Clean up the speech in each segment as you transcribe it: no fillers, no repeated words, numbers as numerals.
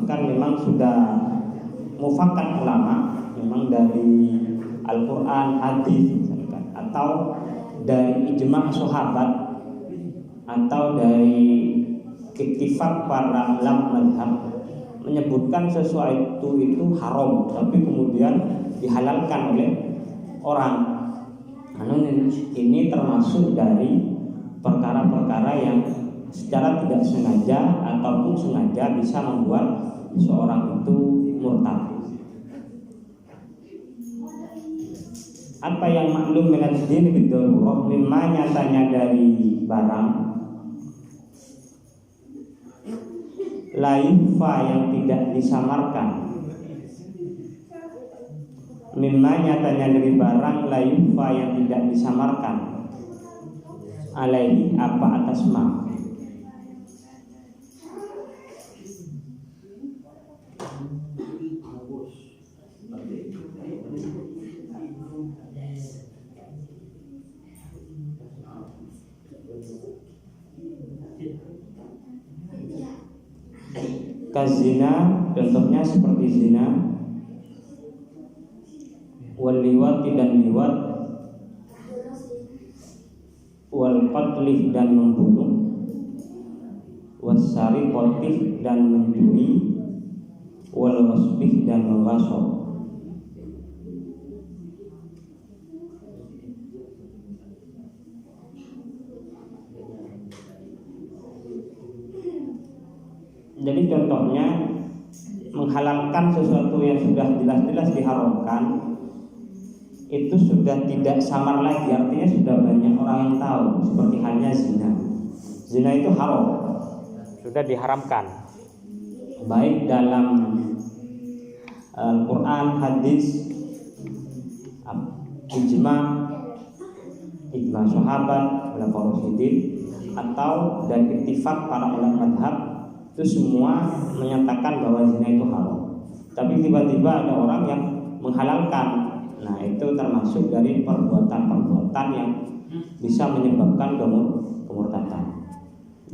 bahkan memang sudah mufakat ulama, memang dari Al-Quran, hadis misalkan, atau dari ijma' sahabat, atau dari ittifaq para ulama mazhab menyebutkan sesuatu itu haram, tapi kemudian dihalalkan oleh orang. Ini termasuk dari perkara-perkara yang secara tidak sengaja ataupun sengaja bisa membuat seorang itu murtad. Apa yang maklum minad din bidururah, mimma nyatanya dari barang la yufa yang tidak disamarkan, mimma nyatanya dari barang la yufa yang tidak disamarkan, alaihi apa atas ma, kazina, contohnya seperti zina, wal liwat dan liwat, wal qatlih dan membunuh, wassariqatih dan mencuri, wal wasbih dan menggasok. Jadi contohnya menghalalkan sesuatu yang sudah jelas-jelas diharamkan itu sudah tidak samar lagi, artinya sudah banyak orang yang tahu. Seperti halnya zina. Zina itu haram, sudah diharamkan, baik dalam Al-Quran, hadis, ijma sahabat, ulama rasyidin, atau dan ittifaq para ulama mazhab, itu semua menyatakan bahwa zina itu haram. Tapi tiba-tiba ada orang yang menghalalkan. Nah, itu termasuk dari perbuatan-perbuatan yang bisa menyebabkan kemurtadan.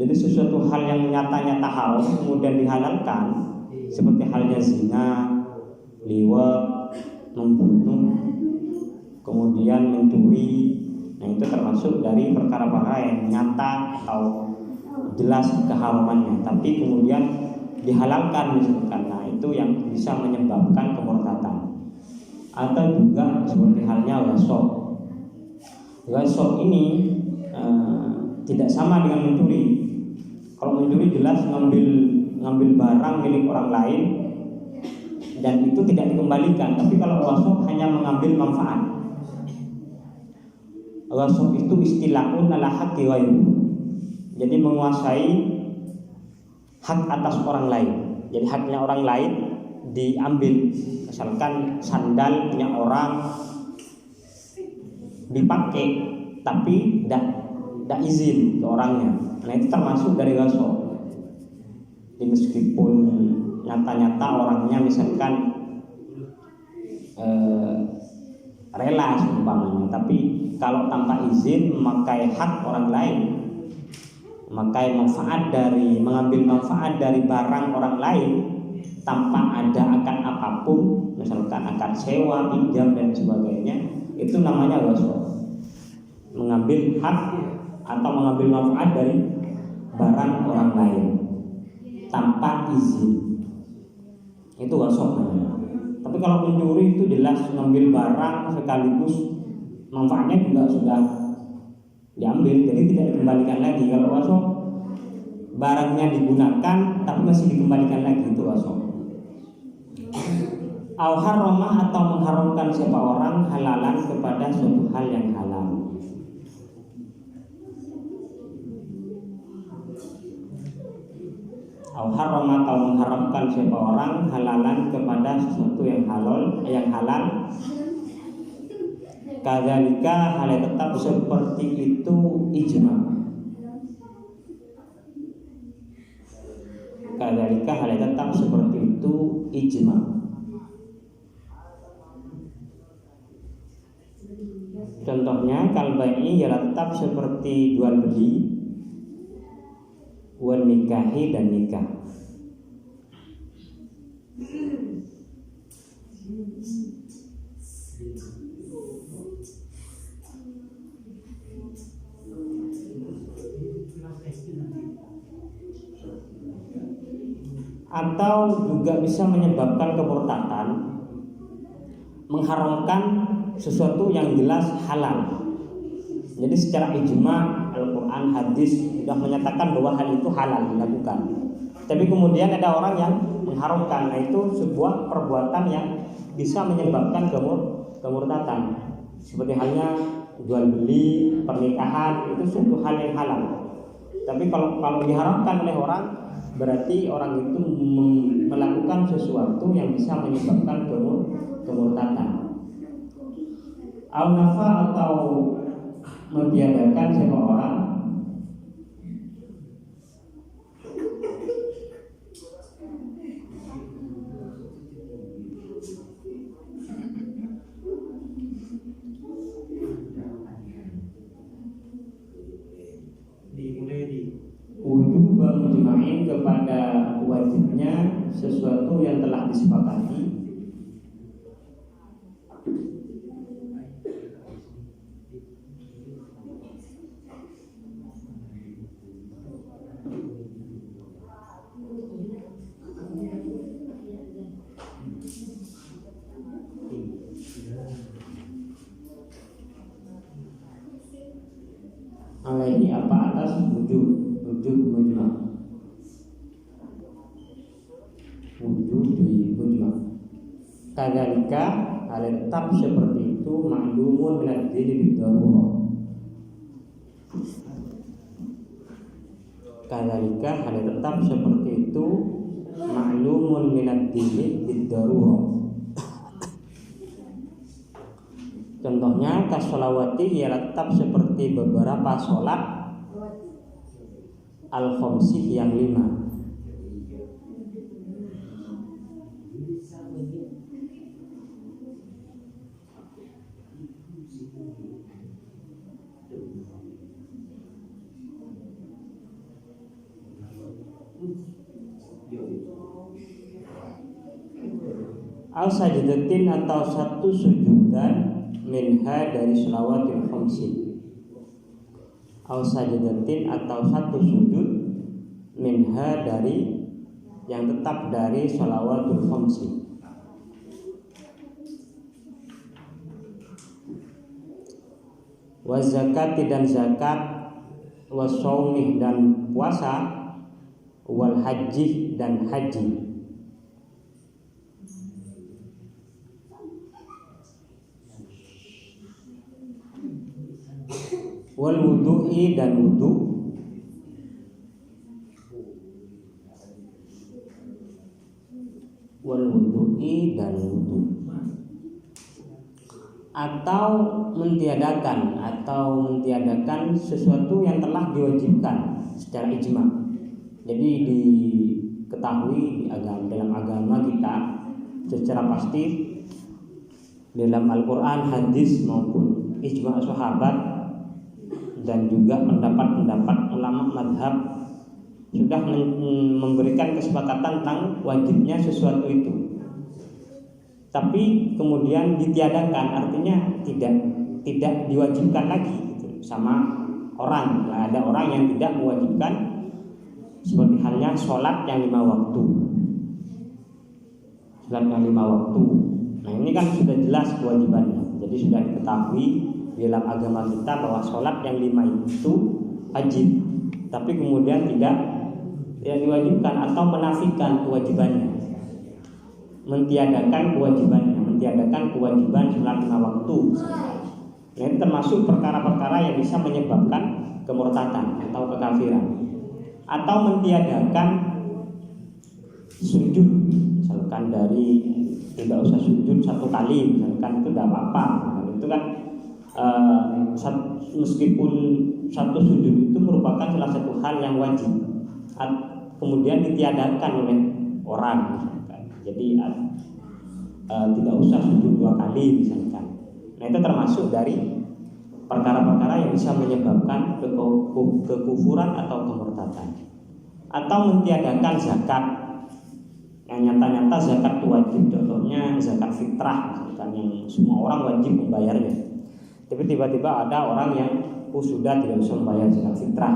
Jadi sesuatu hal yang nyata-nyata haram kemudian dihalalkan, seperti halnya zina, liwat, membunuh, kemudian mencuri. Nah, itu termasuk dari perkara-perkara yang nyata atau jelas keharamannya, tapi kemudian dihalalkan misalkan. Nah, itu yang bisa menyebabkan kemurtadan. Atau juga seperti halnya ghasab. Ghasab ini tidak sama dengan mencuri. Kalau mencuri jelas ngambil barang milik orang lain dan itu tidak dikembalikan. Tapi kalau ghasab hanya mengambil manfaat. Ghasab itu istilahun ala haqqi ghairi. Jadi menguasai hak atas orang lain. Jadi haknya orang lain diambil. Misalkan sandal punya orang dipakai, tapi tidak izin ke orangnya. Nah, itu termasuk dari ghasab. Jadi meskipun nyata-nyata orangnya misalkan rela seumpamanya, tapi kalau tanpa izin memakai hak orang lain, mengambil manfaat dari barang orang lain tanpa ada akad apapun, misalkan akad sewa, pinjam dan sebagainya, itu namanya ghasab. Mengambil hak atau mengambil manfaat dari barang orang lain tanpa izin, itu ghasab namanya. Tapi kalau mencuri itu jelas ngambil barang sekaligus manfaatnya juga sudah diambil, jadi tidak dikembalikan lagi. Kalau ghasab barangnya digunakan tapi masih dikembalikan lagi, itu ghasab. Au harrama atau mengharamkan siapa orang halalan kepada suatu hal yang halal. Au harrama atau mengharamkan siapa orang halalan kepada sesuatu yang halal. Kadzalika hal tetap seperti itu ijma. Kadzalika hal tetap seperti itu ijma. Contohnya kalbai ya tetap seperti jual beli, wan nikahi dan nikah. atau juga bisa menyebabkan kemurtadan, mengharamkan sesuatu yang jelas halal. Jadi secara ijma Al-Quran, hadis sudah menyatakan bahwa hal itu halal dilakukan. Tapi kemudian ada orang yang mengharamkan, nah itu sebuah perbuatan yang bisa menyebabkan kemurtadan. Seperti halnya jual beli, pernikahan, itu suatu hal yang halal. Tapi kalau diharamkan oleh orang, berarti orang itu melakukan sesuatu yang bisa menyebabkan kemurtadan. Al-nafa atau mentiadakan seseorang wujub mujma'in kepada wajibnya sesuatu yang telah disepakati alaihi apa atas wujud mujma', wujud di mujma'. Kadzalika hal tetap seperti itu ma'lumun min ad-dini bid-darurah. Kadzalika hal tetap seperti itu ma'lumun min ad-dini bid-darurah. Contohnya kasolawati ia tetap seperti beberapa sholat al-khamsih yang 5. Al-sajdatin atau satu sujudan minha dari shalawatil khamsin. Al-sajdatin atau satu sujud minha dari yang tetap dari shalawatul khamsin. Wa zakati dan zakat, wa shaumih dan puasa, wal haji dan haji. Wal wudu'i dan wudu, wal wudu'i dan wudu. Atau mentiadakan sesuatu yang telah diwajibkan secara ijma'. Jadi diketahui dalam agama kita secara pasti dalam Al-Quran, hadis maupun ijma' sahabat dan juga pendapat-pendapat ulama madhab sudah memberikan kesepakatan tentang wajibnya sesuatu itu. Tapi kemudian ditiadakan, artinya tidak diwajibkan lagi gitu, sama orang. Nah, ada orang yang tidak mewajibkan, seperti halnya sholat yang 5 waktu. Sholat yang 5 waktu. Nah ini kan sudah jelas kewajibannya. Jadi sudah diketahui dalam agama kita bahwa sholat yang 5 itu wajib, tapi kemudian tidak diwajibkan atau menafikan kewajibannya, mentiadakan kewajiban sholat 5 waktu. Nah, ini termasuk perkara-perkara yang bisa menyebabkan kemurtadan atau kekafiran. Atau mentiadakan sujud, misalkan dari tidak usah sujud 1 kali, misalkan itu tidak apa-apa. Nah, itu kan meskipun satu sujud itu merupakan salah satu hal yang wajib, kemudian ditiadakan oleh orang misalkan. Jadi tidak usah sujud 2 kali misalkan. Nah itu termasuk dari perkara-perkara yang bisa menyebabkan kekufuran atau kemurtadan. Atau mentiadakan zakat, yang nyata-nyata zakat itu wajib. Contohnya zakat fitrah misalkan, yang semua orang wajib membayarnya. Tapi tiba-tiba ada orang yang sudah tidak bisa membayar zakat fitrah.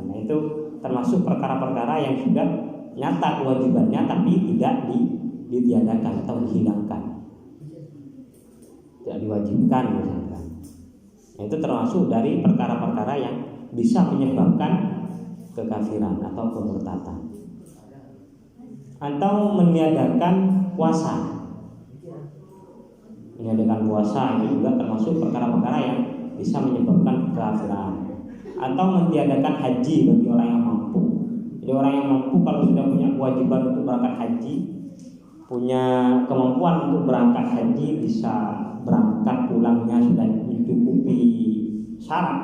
Nah itu termasuk perkara-perkara yang sudah nyata kewajibannya tapi tidak ditiadakan atau dihilangkan, tidak diwajibkan misalkan. Nah, itu termasuk dari perkara-perkara yang bisa menyebabkan kekafiran atau kemurtadan. Atau meniadakan puasa. Meniadakan puasa itu juga termasuk perkara-perkara yang bisa menyebabkan kekafiran. Atau mentiadakan haji bagi orang yang mampu. Jadi orang yang mampu kalau sudah punya kewajiban untuk berangkat haji, punya kemampuan untuk berangkat haji, bisa berangkat pulangnya sudah mencukupi syarat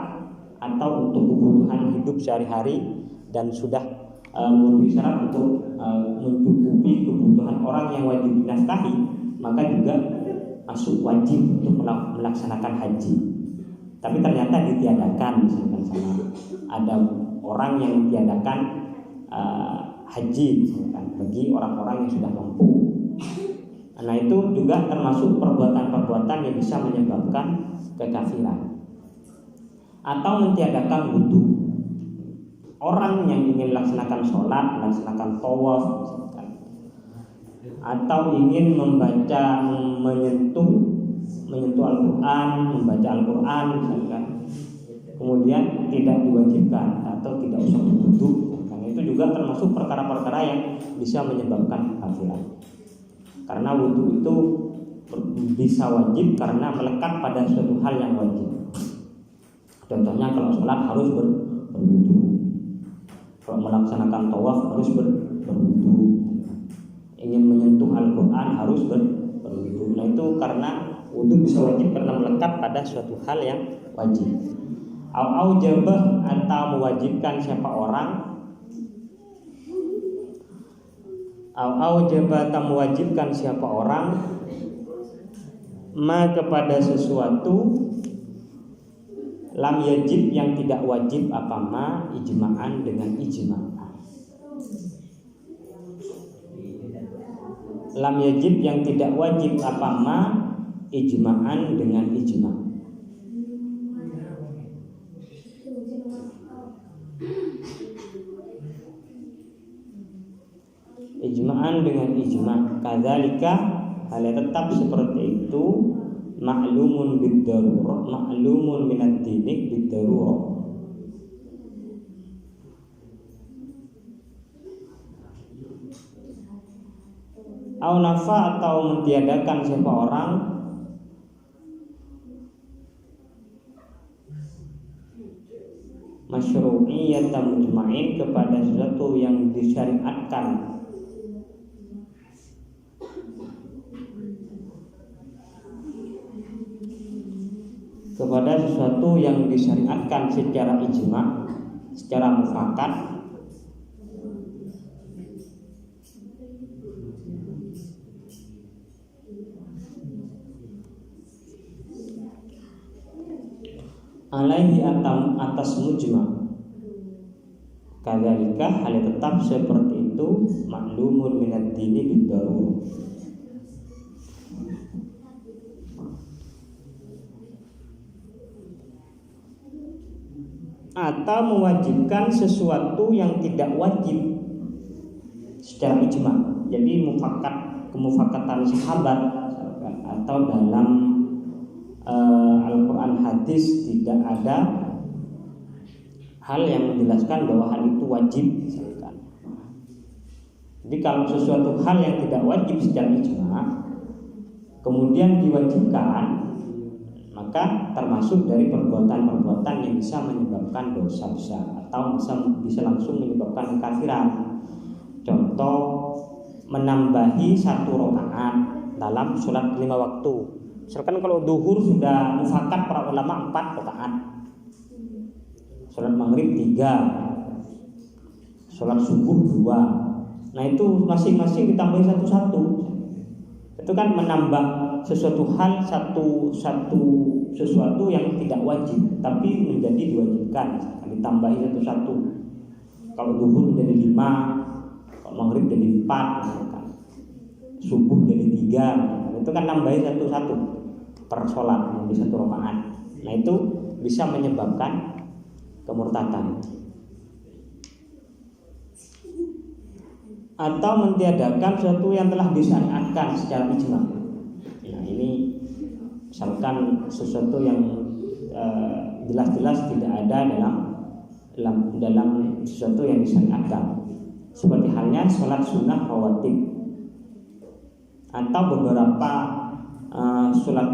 atau untuk kebutuhan hidup sehari-hari dan sudah memenuhi syarat untuk mencukupi kebutuhan orang yang wajib dinafkahi, maka juga masuk wajib untuk melaksanakan haji. Tapi ternyata ditiadakan, misalkan sama ada orang yang ditiadakan haji misalkan bagi orang-orang yang sudah mampu. Nah, itu juga termasuk perbuatan-perbuatan yang bisa menyebabkan kekafiran. Atau mentiadakan wudu. Orang yang ingin melaksanakan sholat, melaksanakan tawaf misalkan, atau ingin menyentuh Al-Quran, membaca Al-Quran misalkan, kemudian tidak diwajibkan atau tidak usah berwudu, itu juga termasuk perkara-perkara yang bisa menyebabkan kekafiran. Karena wudu itu bisa wajib karena melekat pada suatu hal yang wajib. Contohnya kalau sholat harus berwudu, kalau melaksanakan tawaf harus berwudu, ingin menyentuh Al-Quran harus berwudu. Nah, itu karena wudu bisa wajib karena melekat pada suatu hal yang wajib. Au jabah atau mewajibkan siapa orang, au jabah atau mewajibkan siapa orang ma kepada sesuatu lam yajib yang tidak wajib apa ma ijma'an dengan ijma'. Lam yajib yang tidak wajib apa ma ijma'an dengan ijma'. Ijma'an dengan ijma'. Kadzalika hal tetap seperti itu ma'lumun bid-darurah, ma'lumun minad dini bid-darurah. Au nafa atau mentiadakan siapa orang masyru'iyyatan mujma'in kepada sesuatu yang disyariatkan kepada sesuatu yang disyariatkan secara ijma', secara mufakat, alaihi atas mujma'. Kadzalika hal tetap seperti itu maklumun minad dini bid-darurah. Atau mewajibkan sesuatu yang tidak wajib secara ijma'. Jadi kemufakatan sahabat atau dalam Al-Quran hadis tidak ada hal yang menjelaskan bahwa hal itu wajib misalkan. Jadi kalau sesuatu hal yang tidak wajib secara ijma' kemudian diwajibkan, maka termasuk dari perbuatan-perbuatan yang bisa menyebabkan dosa besar atau bisa langsung menyebabkan kekafiran. Contoh, menambahi 1 rakaat dalam sholat 5 waktu. Misalkan kalau duhur sudah mufakat para ulama 4 rakaat, sholat maghrib 3, sholat subuh 2. Nah, itu masing-masing ditambahi satu-satu. Itu kan menambah sesuatu hal sesuatu yang tidak wajib tapi menjadi diwajibkan, ditambahi satu-satu. Kalau duhur menjadi 5, kalau maghrib jadi 4, misalkan. Subuh jadi 3, itu kan nambahi satu-satu per sholat menjadi 1 rakaat. Nah, itu bisa menyebabkan kemurtadan. atau mentiadakan sesuatu yang telah disyariatkan secara ijma. Nah, ini misalkan sesuatu yang jelas-jelas tidak ada dalam sesuatu yang disyariatkan, seperti halnya sholat sunnah rawatib atau beberapa sholat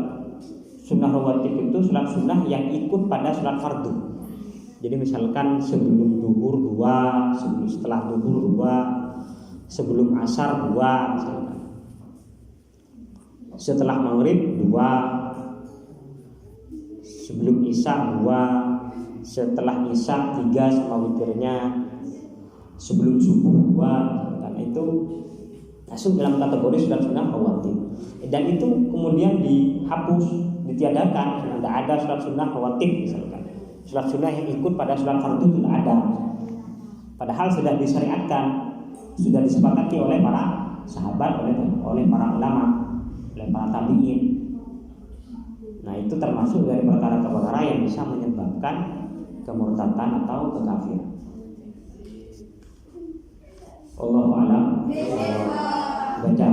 sunnah rawatib itu sholat sunnah yang ikut pada sholat fardu. Jadi misalkan sebelum duhur 2, setelah duhur 2, sebelum asar 2, misalkan. Setelah maghrib 2, sebelum isya 2, setelah isya 3 sama witirnya, sebelum subuh 2, karena itu masuk dalam kategori sholat sunnah rawatib. Dan itu kemudian dihapus, ditiadakan, tidak ada sholat sunnah rawatib misalkan. Sholat sunnah yang ikut pada sholat fardu tidak ada. Padahal sudah disyariatkan, sudah disepakati oleh para sahabat, oleh para ulama, oleh para tabi'in. Nah, itu termasuk dari perkara-perkara yang bisa menyebabkan kemurtadan atau kekafiran. Allahu a'lam. Baca.